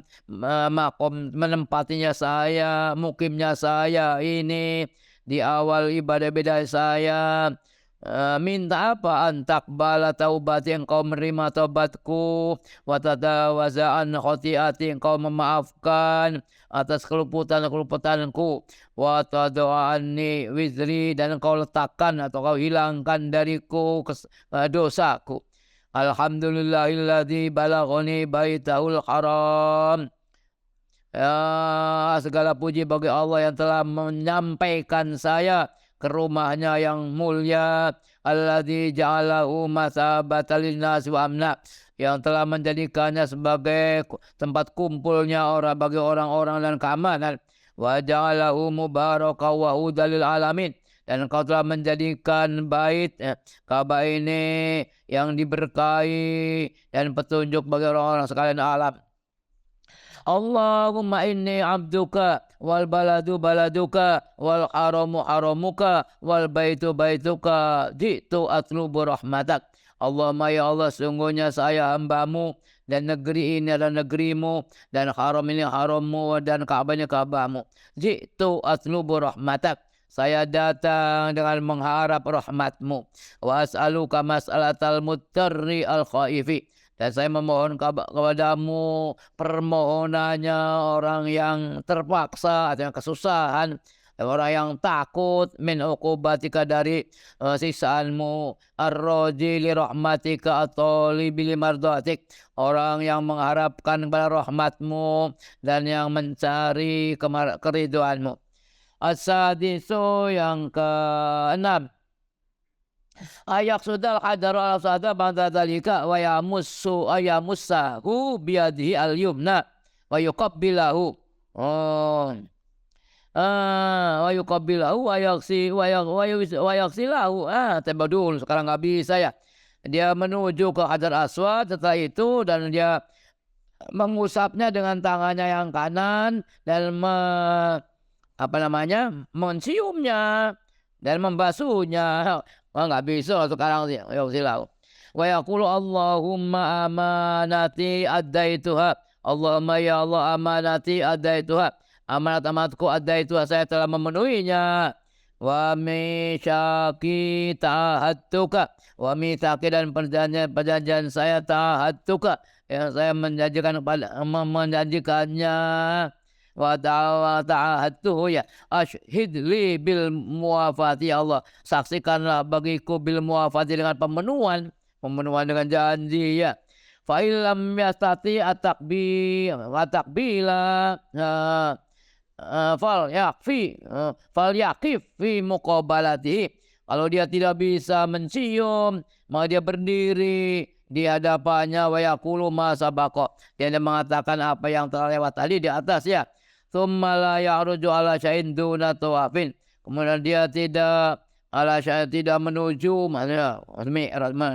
makom menempatinya saya, mukimnya saya ini, di awal ibadah saya. Minta apa? Antakbala taubati, engkau menerima taubatku, wa tatawaza an khotiati, engkau memaafkan atas keluputanku, wa tadu'anni wizri, dan engkau letakkan atau kau hilangkan dariku dosaku. Alhamdulillahilladzi balaghani baitahul haram. Ya, segala puji bagi Allah yang telah menyampaikan saya ke rumahnya yang mulia, alladzi ja'alahu masabatan linnas wa amna, yang telah menjadikannya sebagai tempat kumpulnya orang bagi orang-orang dan keamanan, wa ja'alahu mubarakan wa hudan lil alamin, dan engkau telah menjadikan bait Ka'bah ini yang diberkahi dan petunjuk bagi orang-orang sekalian alam. Allahumma inni abduka wal baladu baladuka wal haramu haramuka wal baitu baituka jitu atlubu rahmatak. Allahumma ya Allah, sungguhnya saya hambamu dan negeri ini adalah negerimu dan haram ini harammu dan Ka'bah ini Ka'bahmu. Jitu atlubu rahmatak, saya datang dengan mengharap rahmatmu. Wa as'aluka mas'alatal muttarri al khaifi, Dan saya memohon kepadamu permohonannya orang yang terpaksa atau yang kesusahan, orang yang takut min uqubatika dari siksaanmu, ar-raji li rahmatika at-talibi li mardatik, orang yang mengharapkan kepada rahmatmu dan yang mencari keriduanmu. As-sadisu yang keenam, ayak sudal qadaru ala sada ba'da dzalika wa yamussahu biyadihi al-yumna wa yuqabbilahu. Oh. Wa yuqabbilahu wa yaghsilahu. Tabadul, sekarang nggak bisa ya. Dia menuju ke Hajar Aswad setelah itu dan dia mengusapnya dengan tangannya yang kanan dan menciumnya dan membasuhnya. Nggak bisa sekarang sih. Yaghsilahu. Wa yaqulu Allahumma amanati addaituha. Allahumma ya Allah amanati addaituha. Amanat-amanatku itu saya telah memenuhinya. Wa mitsaqi ta'ahatuka, wa mitsaqi dan perjanjian saya ta'ahatuka yang saya menjanjikannya. Wa ta'ahatuhu ya ashhid li bil muwafati, Allah saksikanlah bagiku bil muwafati dengan pemenuhan dengan janji ya. Fa illam yastati atakbila fal yakif fi muqabalatihi. Kalau dia tidak bisa mencium, maka dia berdiri di hadapannya. Wa yaqulu ma sabaqa, dia mengatakan apa yang telah lewat tadi di atas ya. Tsumma la ya'ruju ala syai'in duna tawafin, kemudian dia tidak menuju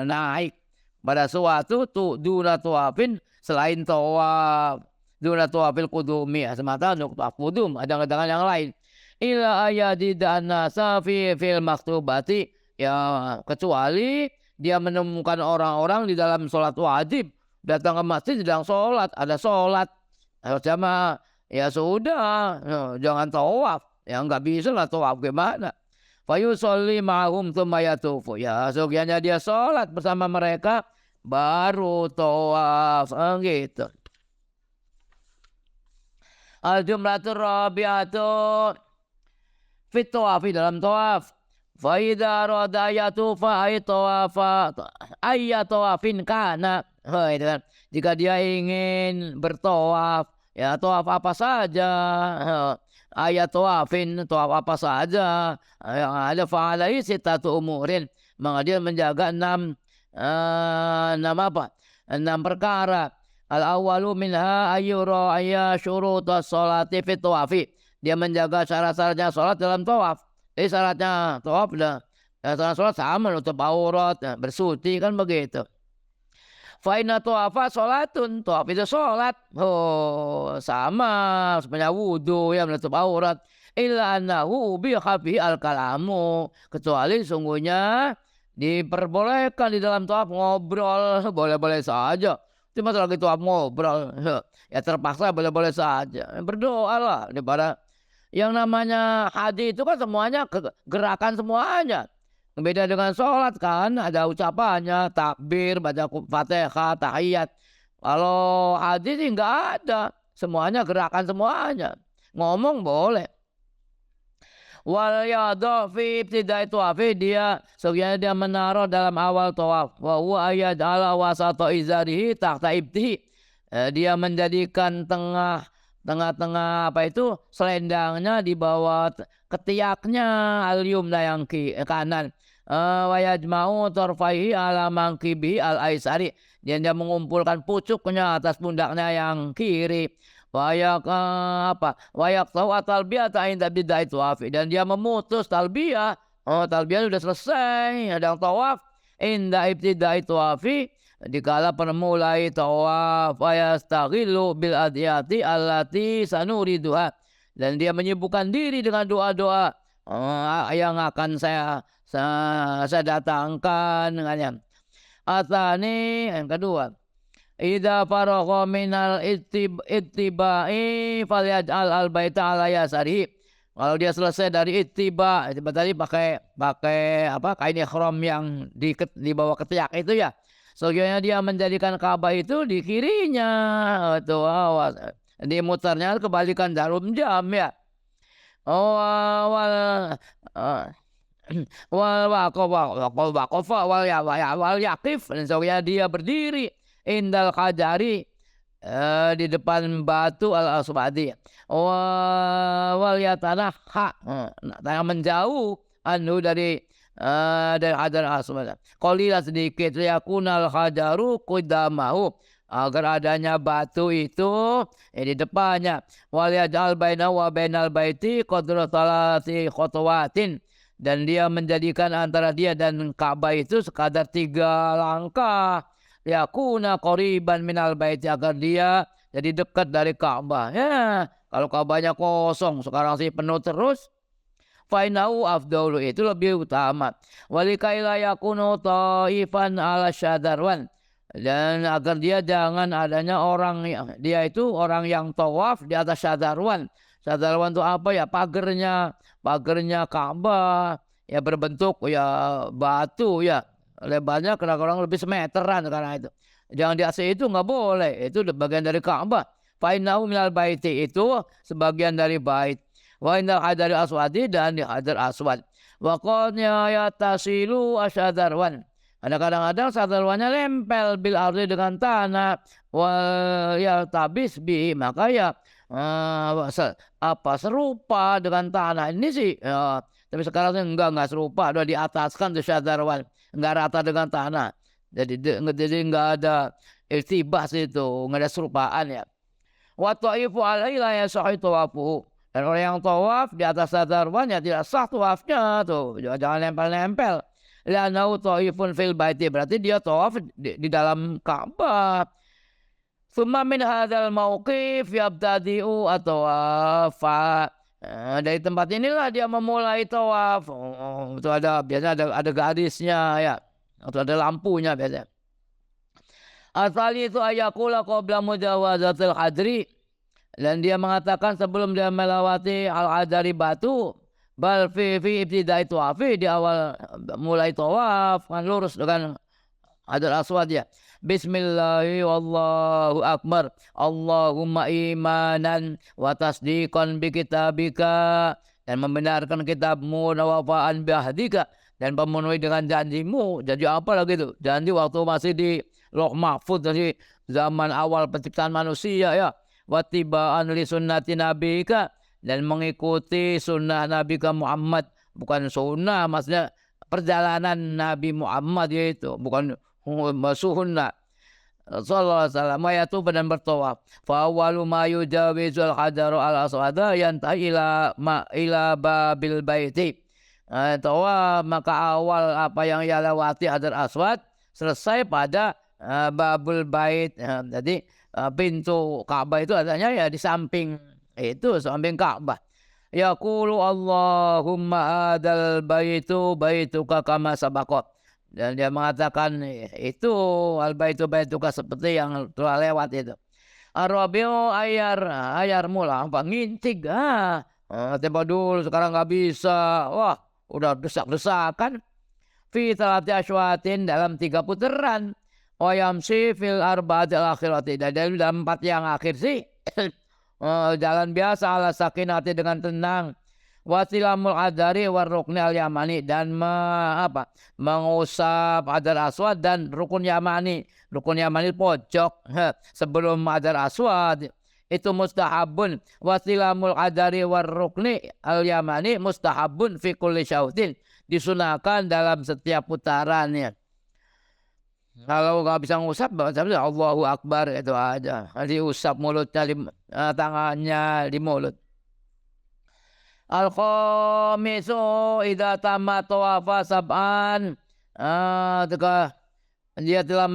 naik pada suatu duna tawafin selain tawaf. Duna tawafil qudumi, semata untuk tawaf qudum, ada dengan yang lain. Ila ayadida nasa fil maktubati, ya kecuali dia menemukan orang-orang di dalam sholat wajib, datang ke masjid sedang sholat, ada sholat jamaah, ya sudah, jangan tawaf, ya nggak bisa lah tawaf gimana. Fayusolli ma'hum tsumma yatufu, ya sekiannya dia sholat bersama mereka baru tawaf, gitu. Al-jumlatur rabi'atu fit tawafi, dalam tawaf. Fa idza rada yatufa tawafin kana. Itu kan. Jika dia ingin bertawaf, ya tawaf apa saja. Tawaf apa saja yang ada, fa'alaihi sittatu umurin, maka dia menjaga enam perkara. Al-awwalu minha ayyura ayya syurutas sholati fit tawafi, dia menjaga syarat-syaratnya sholat dalam tawaf. Jadi syaratnya tawaf syarat sholat sama, nutup aurat, bersuci kan begitu. Fa inna tawafa sholatun, tawaf itu sholat. Sama sebenarnya wudu ya, menutup aurat. Illa annahu ubiha fihi al-kalamu, kecuali sungguhnya diperbolehkan di dalam tawaf ngobrol, boleh-boleh saja. Cuma lagi tawaf ngobrol, ya terpaksa boleh-boleh saja. Berdoa lah, daripada yang namanya haji itu kan semuanya gerakan semuanya. Beda dengan sholat kan, ada ucapannya, takbir, baca fatihah, tahiyat. Kalau haji sih nggak ada, semuanya gerakan semuanya. Ngomong boleh. Wal yadha fi ibtida'i tawafi, dia sekiranya dia menaruh dalam awal tawaf. Wa huwa ayad'ala wasata izarihi tahta ibtihi, dia menjadikan tengah-tengah selendangnya di bawah ketiaknya, al-yumna yang kanan. Wa yajma'u tarfaihi ala manqibihi al-aisari, dia mengumpulkan pucuknya atas pundaknya yang kiri. Wayak tahu talbiyah inda bid'ah tawaf, dan dia memutus talbiyah. Talbiyah sudah selesai, ada yang tawaf inda ibtida'i tawafi, dikala mulai tawaf. Yastaghillu bil adiyati allati sanuriduha, dan dia menyibukkan diri dengan doa-doa yang akan saya datangkan dengannya. Atsani, yang kedua, idza faragha minal ittiba'i falyaj'al al-baita ala yasarihi, kalau dia selesai dari ittiba tadi pakai kain ihram yang di bawah ketiak itu ya, Sekiranya dia menjadikan Ka'bah itu di kirinya, tuh awas, dimutarnya kebalikan jarum jam ya. Oh, wal wal waqafa wal yaqif, dan sekiranya dia berdiri indal qadari, di depan batu al aswadi, wal yatanaha, menjauh anu dari hajar aswad, qalilan sedikit, liyakunal hajaru qudamahu, agar adanya batu itu di depannya, wal yaj'al bainahu wa bainal baiti qadra salati khutwatin, dan dia menjadikan antara dia dan Ka'bah itu sekadar 3 langkah, yakuna qoriban minal baiti, agar dia jadi dekat dari Ka'bah. Ya, kalau Ka'bahnya kosong, sekarang sih penuh terus, fainau afdalu, itu lebih utama. Walikaila yakunu taifan ala syadarwan, dan agar dia jangan adanya orang yang dia itu orang yang tawaf di atas syadarwan. Syadarwan itu apa ya? Pagernya Ka'bah ya, berbentuk ya batu ya, lebarnya kurang lebih semeteran, karena itu jangan di AC itu nggak boleh, itu bagian dari Ka'bah. Fainau minal baiti, itu sebagian dari bait. Wa indal hajar aswadi, dan di hajar aswad. Wa qadnya yatasilu asyadarwan, ada kadang-kadang sadarwannya lempel bil ardi, dengan tanah, wal ya tabis bi, maka ya serupa dengan tanah ini sih ya, tapi sekarang sih enggak serupa, udah diataskan tuh syadarwan, enggak rata dengan tanah, jadi enggak ada irtibas, itu enggak ada serupaan ya. Wa taifu alaihi la yasahhu tawafuhu, dan orang yang tawaf di atas syadarwan ya tidak sah tawafnya, tuh jangan nempel-nempel. Li'annahu taifun fil baiti, berarti dia tawaf di dalam Ka'bah. Summa min hadzal mauqif yabtadi'u at-tawafa, dari tempat inilah dia memulai tawaf. Itu biasanya ada garisnya ya, atau ada lampunya biasanya. Asali itu ayakula qabla mujawazatil hadri, dan dia mengatakan sebelum dia melewati al-hadari batu, bal fi ibtidai tawafi, di awal mulai tawaf kan lurus dengan hajar aswad ya. Bismillahi wallahu akbar, Allahumma imanan wa tasdiqan bi kitabika, dan membenarkan kitabmu, nawafaan biahdika, dan memenuhi dengan janjimu. Jadi apa lagi itu? Janji waktu masih di Lauh Mahfuz, dari zaman awal penciptaan manusia ya. Wattiba'an li sunnati nabika, dan mengikuti sunnah Nabi Muhammad, bukan sunnah maksudnya perjalanan Nabi Muhammad, yaitu bukan sunnah sallallahu alaihi wasallam. Yaitu dan bertawaf, fa awwalu ma yujawizul hajaru al aswada yantahi ila babil baiti, tawaf maka awal apa yang ia lewati hajar aswad selesai pada babul bait. Jadi pintu Ka'bah itu adanya ya di samping itu, samping Ka'bah. Yaqulu Allahumma adal baitu baituka kama sabaqat, dan dia mengatakan itu al baitu baituka, seperti yang telah lewat itu. Arabiu ayar mula apa ngintig, tempo dulu, sekarang nggak bisa, wah udah desak-desakan. Fi talati aswatin, dalam 3 putaran. Wayamsi fil arba'atil akhirati, dan dalam 4 yang akhir sih jalan biasa ala sakinati, dengan tenang. Wasilamul adari warrukni al yamani, dan mengusap hajar aswad dan rukun yamani. Rukun yamani pojok sebelum hajar aswad, itu mustahabun. Wasilamul adari warrukni al yamani mustahabun fi kulli syautin, disunahkan dalam setiap putarannya. Kalau nggak bisa ngusap, baca Allahu Akbar, itu aja. Diusap mulutnya, tangannya di mulut. Al-khamisu idza tamma tawafa sab'an, dia telah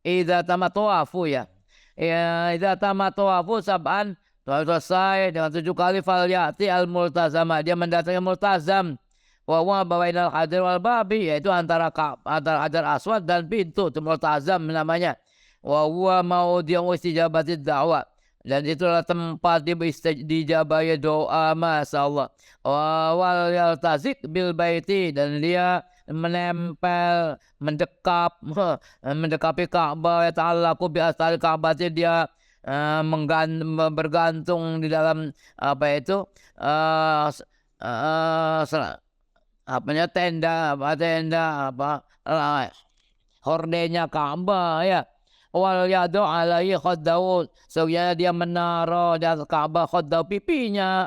idza tamma tawafu ya. Idza tamma tawafu sab'an, selesai dengan 7 kali, fal ya'ti al-multazama, dia mendatangi multazam. Wa bawainal hajar wal babi, yaitu antara hajar aswad dan pintu, itu multazam namanya. Wa huwa maudhi'u istijabatid da'wa, dan itulah tempat dijabahnya doa, masyaallah. Wa wal yaltazik bil baiti, dan dia menempel, mendekapi Ka'bah, yata'allaqu bi astaril Ka'bati, dia bergantung di dalam apa itu tenda hordenya Ka'bah ya. Wal yadu alaihi khaddahu, sehingga dia menaruh di atas Ka'bah khaddahu, pipinya,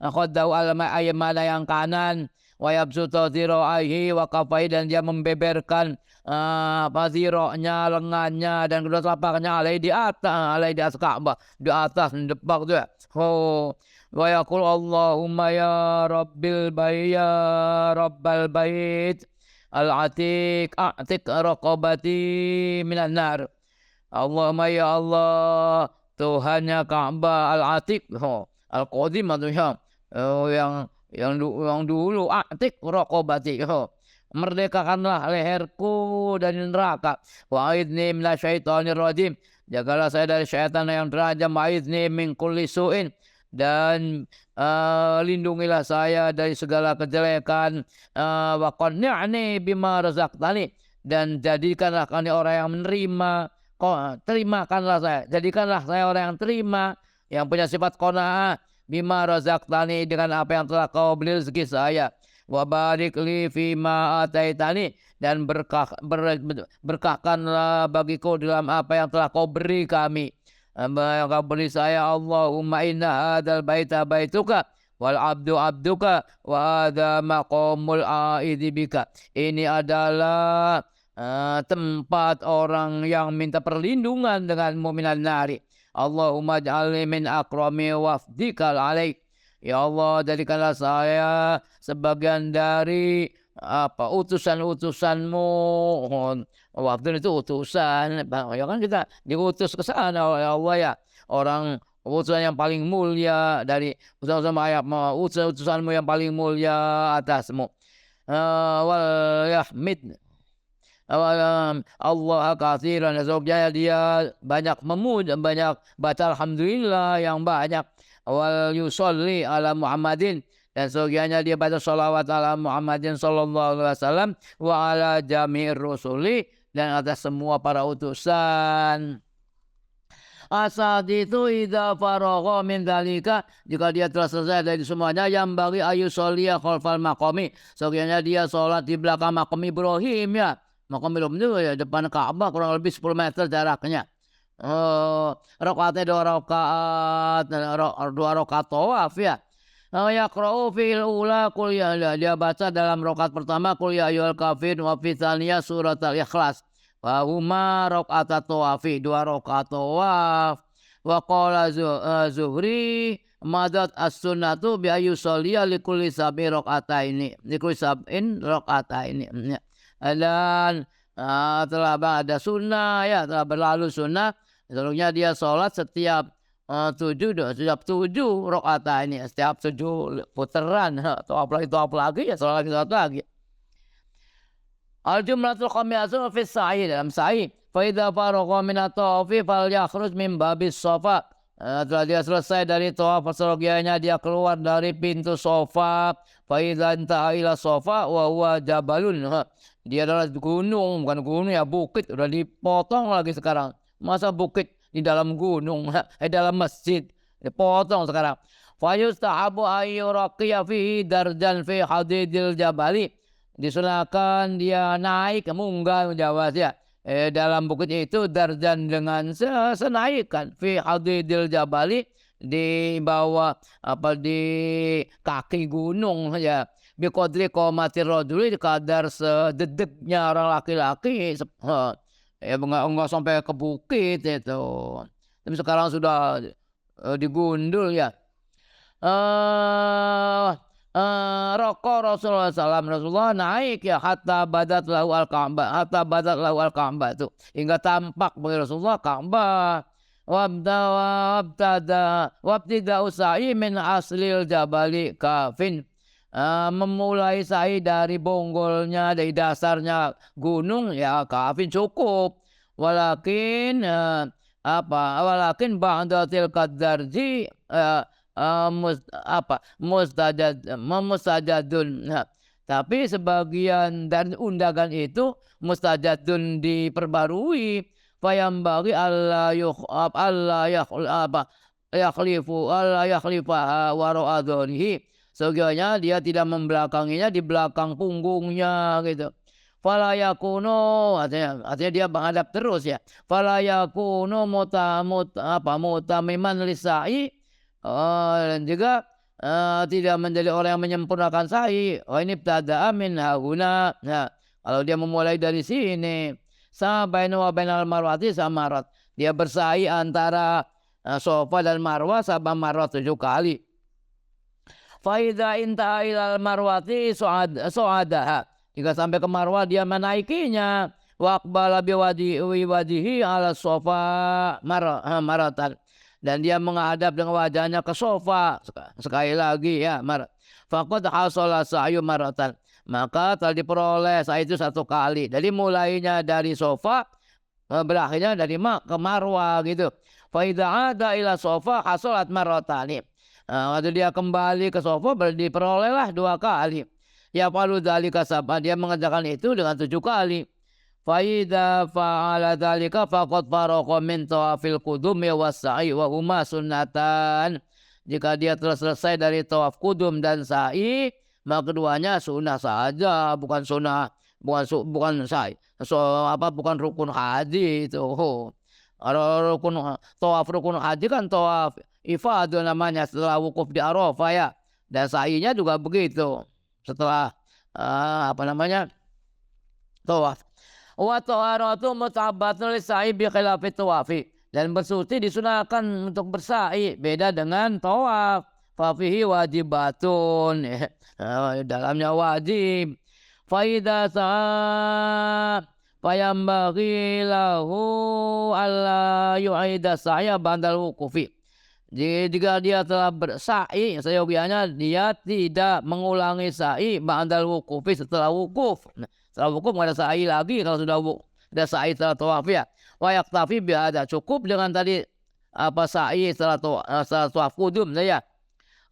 khaddahu al-aymana yang kanan, wa yabsutu dhira'aihi wa kafai, dan dia membeberkan dhira'nya, lengannya dan kedua telapaknya alai di atas Ka'bah, di atas depak tu ya. Wa yaqul Allahumma ya rabbil bayt, ya rabbal bait al-atiq, a'tiq raqabati minan nar. Allahumma ya Allah, Tuhannya Ka'bah al-atiq, al-qadim maksudnya yang dulu, a'tiq raqabati, merdekakanlah leherku dari neraka. Wa aidni minasyaitonir rajim, jagalah saya dari syaitan yang derajam. Wa aidni min kulli su'in, dan lindungilah saya dari segala kejelekan. Wa qanni'ni bima razaqtani, dan jadikanlah kami orang yang menerima. Terimakanlah saya, jadikanlah saya orang yang terima, yang punya sifat qanaah. Bima razaqtani, dengan apa yang telah kau beri rezeki saya. Wa barik li fima ataitani, dan berkahkanlah bagiku dalam apa yang telah kau beri kami, yang kau beri saya. Allahumma inna hadzal baita baituka wal abdu abduka wa hadza maqamul aidi bika. Ini adalah tempat orang yang minta perlindungan denganmu minan nari. Allahumma ja'alni min akrami wafdikal alaik. Ya Allah, jadikanlah saya sebagian dari utusan-utusanmu. Wafdun itu utusan, ya kan, kita diutus ke sana oleh Allah ya. Orang utusan yang paling mulia dari utusanmu yang paling mulia atasmu. Wal yahmid Allah katsiran, semoga dia banyak memuji, banyak baca alhamdulillah yang banyak. Wal yusolli ala Muhammadin, dan semoga dia baca salawat ala Muhammadin sallallahu alaihi wasallam, wa ala jami'ir rusuli, dan atas semua para utusan. Asad itu idza faragha min dzalika, jika dia telah selesai dari semuanya, yang bagi ayu sholia khalfal maqami, semoga dia sholat di belakang makam Ibrahim ya. Makam Ibrahim itu ya depan Ka'bah, kurang lebih 10 meter jaraknya. Rakaatnya 2 rakaat tawaf ya. Yaqra'u fil ula qul ya, dia baca dalam rakaat pertama qul ya ayyuhal kafirun, wa fi tsaniyah surat al-ikhlas. Wa huma rakaat tawafi, 2 rakaat tawaf. Wa qala Zuhri madat as-sunnatu bi ayyusalliya likulli sab'in rakaataini, likulli sab'in rakaataini. Dan telah ada sunnah ya, telah berlalu sunnah, seluruhnya dia sholat setiap 7 rakaat ini, setiap 7 putaran, atau apalagi ya, sholat lagi. Al jumlatul khamiyatu fi sa'i, dalam sa'i. Fa idza faragha min at-tawafi falyakhruj min babis shafa. Setelah dia selesai dari tawaf, selanjutnya dia keluar dari pintu Shafa. Fa idza intaha ila Shafa wa huwa jabalun, dia adalah gunung, bukan gunung ya, bukit, udah dipotong lagi sekarang. Masa bukit di dalam gunung, dalam masjid dipotong sekarang. Fa yustahabu ayyuraqiya fihi darjan fi hadidil jabali, disunahkan dia naik, munggah Jawa ya, dalam bukit itu, darjan dengan senaikan, fi hadidil jabali, di bawah di kaki gunung ya. Biqadri qomatir rajuli, kadar sededeknya orang laki-laki, ya enggak sampai ke bukit itu. Tapi sekarang sudah digundul ya. Roko Rasulullah SAW, Rasulullah naik ya, hatta badat lahu al-Ka'bah, itu hingga tampak bagi Rasulullah Ka'bah. Wabtida usai min aslil jabali kafin, memulai sa'i dari bonggolnya, dari dasarnya gunung ya, kafin cukup. Walakin ba'datil qadarji mustajadun, Tapi sebagian dari undangan itu mustajadun diperbarui. Fayambaghi alla yakhlifaha wara dhahrihi. Seyogyanya dia tidak membelakanginya di belakang punggungnya gitu. Fala yakunu, artinya dia menghadap terus ya. Fala yakunu mutamiman lisai, dan juga tidak menjadi orang yang menyempurnakan sa'i. Oh ini ibtada'a min hahuna. Nah, kalau dia memulai dari sini, sampai wa bainal marwati samarat. Dia bersa'i antara sofa dan marwah sama marwah 7 kali. Fa idza intaha ilal marwati su'adaha. Jika sampai ke marwah dia menaikinya. Wa aqbala biwajhihi ala sofa maratan. Dan dia menghadap dengan wajahnya ke sofa. Sekali lagi ya, faqad hasala sa'yu maratan. Maka telah diperoleh sa'i itu 1 kali. Jadi mulainya dari sofa, berakhirnya dari ke marwah gitu. Fa idza ada ila sofa hasalat maratani. Waktu dia kembali ke sofa diperolehlah 2 kali. Ya falu dzalika sab'a, dia mengerjakan itu dengan 7 kali. Fa idza fa'ala dzalika faqad faraqa min tawafil qudumi was-sa'i wa huma sunnatan. Jika dia telah selesai dari tawaf qudum dan sa'i, maka keduanya sunnah saja, bukan sunnah, bukan sa'i. Bukan rukun haji itu. Kalau tawaf rukun haji kan tawaf ifadah namanya setelah wukuf di Arafah ya. Dan sa'inya juga begitu. Setelah tawaf. Wa taharatu mutahabbatun lisa'i bi khilafi tawafi. Dan bersuci disunahkan untuk bersa'i, beda dengan tawaf. Fa fihi wajibatun. Dalamnya wajib. Fa idza sa'a fayambaghi lahu alla yu'ida sa'ya ba'dal wukufi. Jika dia telah bersa'i, seyogianya dia tidak mengulangi sa'i ba'dal wukufi, setelah wukuf. Setelah wukuf nggak ada sa'i lagi kalau sudah ada sa'i setelah tawaf ya. Wa yaktafi bihadza, cukup dengan tadi sa'i setelah tawaf qudum ya.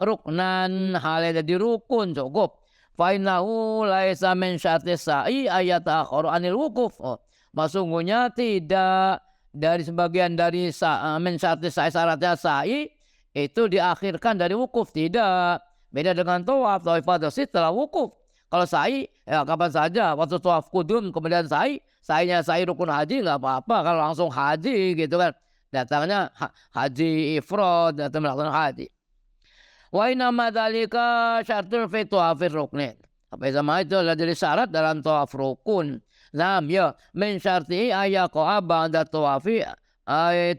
Ruknan halnya jadi rukun cukup. Fa innahu laisa min syartis sa'i ayat akhir anil wukuf. Sesungguhnya tidak dari sebagian dari min syartis sa'i, syaratnya sa'i itu diakhirkan dari wukuf, tidak. Beda dengan tawaf ifadah setelah wukuf. Kalau sa'i ya kapan saja, waktu tawaf qudum kemudian sa'inya sa'i rukun haji nggak apa-apa kalau langsung haji gitu kan. Datangnya haji ifrad atau melakukan haji. Wa inna ma dzalika syartul fi tawafir ruknin. Apa sama itu adalah jadi syarat dalam tawaf rukun. Nam ya min syarti ayaqa ba'da tawafi ay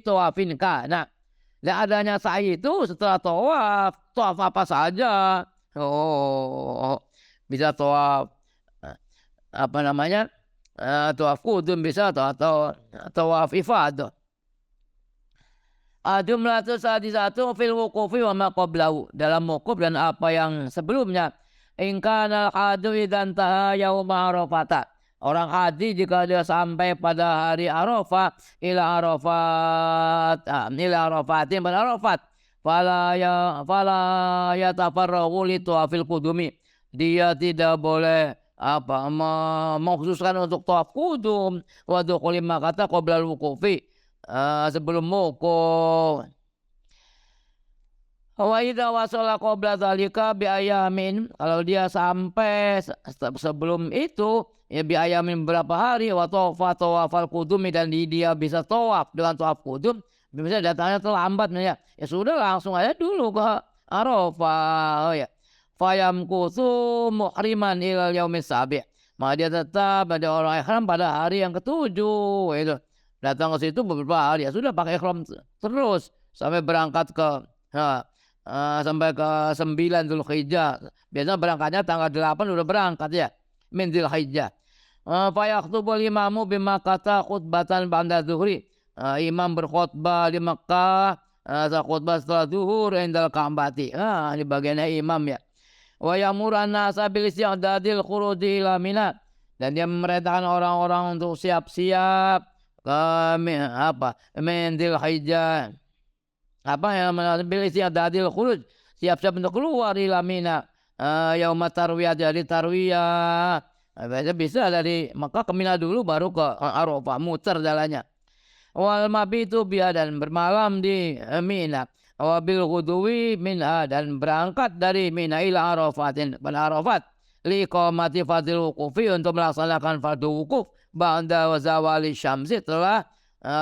tawafin kana. Dan adanya sa'i itu setelah tawaf apa saja. Bisa tawaf tawaf qudum bisa atau tawaf ifadah. Jumlah itu satu fil wukufi wa ma qablahu, dalam wukuf dan apa yang sebelumnya. In kana al-hadu idzan taha yauma arafata. Orang haji jika dia sampai pada hari Arafah ila Arafatin pada Arafat, fala yatafarraghu li tawafil qudumi. Dia tidak boleh mengkhususkan untuk tawaf qudum wa dukhuli Makkah qabla al-wukufi, sebelum wukuf. Wa idza wasala qabla dzalika bi ayamin, kalau dia sampai sebelum itu ya bi ayamin beberapa hari, wa tawafal qudumi, dan dia bisa tawaf dengan tawaf qudum, bisa datangnya terlambat ya sudah langsung aja dulu ke Arafah ya. Fayam kutu muhriman ilal yaumis sabi', maka dia tetap ada orang ihram pada hari yang ketujuh itu. Datang ke situ beberapa hari ya sudah pakai ihram terus sampai berangkat sampai ke 9 Dzulhijjah. Biasanya berangkatnya tanggal 8 udah berangkat ya, min Dzulhijjah. Fa yakhutubul imamu bi Makkah khutbatan ba'da zuhri. Imam berkhutbah di Makkah, khutbah setelah zuhur indal Ka'bati. Ini bagiannya imam ya. Wa yamuru an-nasa bil isti'dadil khuruji ila Mina, dan dia memerintahkan orang-orang untuk siap-siap ke min Dzulhijjah. Bil isti'dadil khuruj, siap-siap untuk keluar ila Mina, yauma tarwiyah, dari tarwiyah. Biasanya bisa dari Mekah ke Mina dulu baru ke Arafah, muter jalannya. Wal mabitu biha, dan bermalam di Mina. Wabil ghudwi minha, dan berangkat dari Mina ila Arafatin, pada Arafat. Liqamati fardil wukufi, untuk melaksanakan fardu wukuf ba'da zawali syamsi, setelah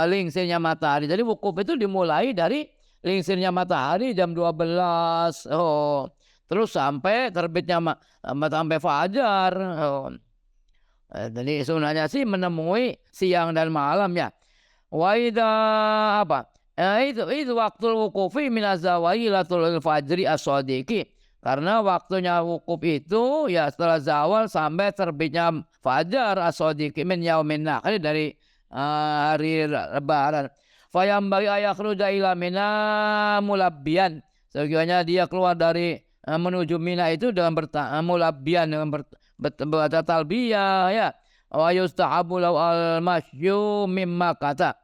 lingsirnya matahari. Jadi wukuf itu dimulai dari lingsirnya matahari jam 12. Terus sampai terbitnya sampai fajar. Jadi sunahnya sih menemui siang dan malam ya. Wa idza apa? Itu waktu wukufi min azawali latul fajri as-shadiqi. Karena waktunya wukuf itu ya setelah zawal sampai terbitnya fajar as-shadiqi min yaumin nahr, dari hari lebaran. Fayam bagi ayakhruja ila Mina mulabbian. Sebenarnya dia keluar dari menuju Mina itu dengan mulabbian, dengan bertalbiyah ya. Wa yustahabu law al-masyu mimma kata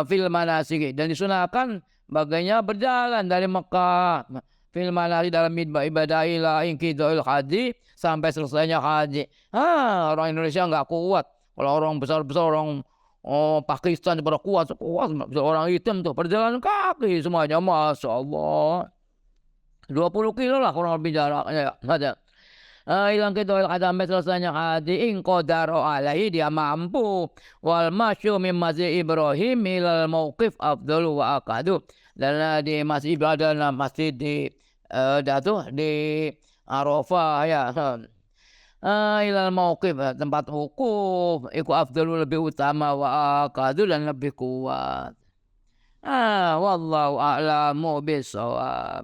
fil manasik, dan disunahkan baginya berjalan dari Mekah fil manasik, dalam ibadah ila inqidul haji, sampai selesainya haji. Orang Indonesia nggak kuat. Kalau orang besar-besar, orang Pakistan pada kuat, orang hitam tuh perjalanan kaki semuanya, masya Allah. 20 kilo lah kurang lebih jaraknya. Ada. Ilang kidul kadang selesainya haji, in qadaro alaihi, dia mampu. Wal masyu min masjid Ibrahim ilal mauqif afdalu wa akadu, dan di Masjid Ibrahim, masjid di di Arafah ya. Ilal mauqif, tempat wukuf, iku afdalu, lebih utama, wa akadu, dan lebih kuat. Wallahu a'lamu bisawab.